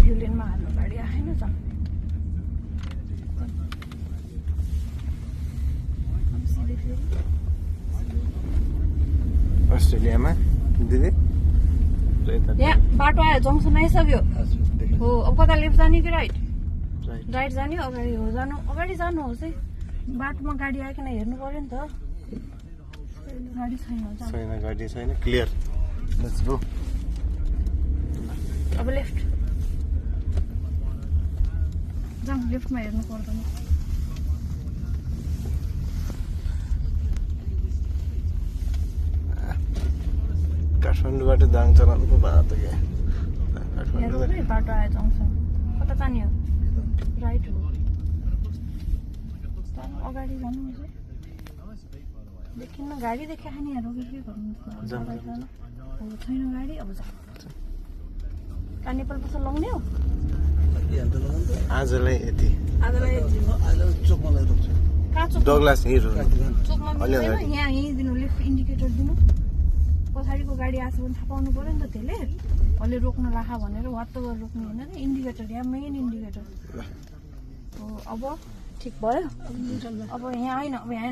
यो लेनमा हाम्रो गाडी आएन त अस्ट्रेलियामा दिदी यहाँ बाटो आयो जङ्सन आइसक्यो हो अब कता लेफ्ट जाने कि राइट राइट जाने अगाडि हो जानु अगाडि जानुहोस् है बाटोमा गाडी आइकन हेर्नु पर्यो नि त गाडी छैन गाडी छैन क्लियर लेट्स गो अब लेफ्ट जाउँ लेफ्टमा हेर्नु पर्दैन काठमाडौँबाट दाङ चलाउनुको बाटो क्या हेरौँ है बाटो आयो जङ्सन कता जाने हो राइट हो अगाडि जानु देखिन्न गाडी देखा नि हेरौँ के गर्नु अब छैन गाडी अब जाऊ नेपाल पसल लगाउने हो आजलाई यति कहाँ चोक डगलास हिरो चोकमा मिल्दैन यहाँ यहीँ दिनु लेफ्ट इन्डिकेटर दिनु पछाडिको गाडी आएको भने थाहा पाउनु पऱ्यो नि त त्यसले अहिले रोक्न लाखा भनेर वात्त गरेर रोक्नु होइन इन्डिकेटर यहाँ मेन इन्डिकेटर हो अब ठिक भयो अब यहाँ होइन अब यहाँ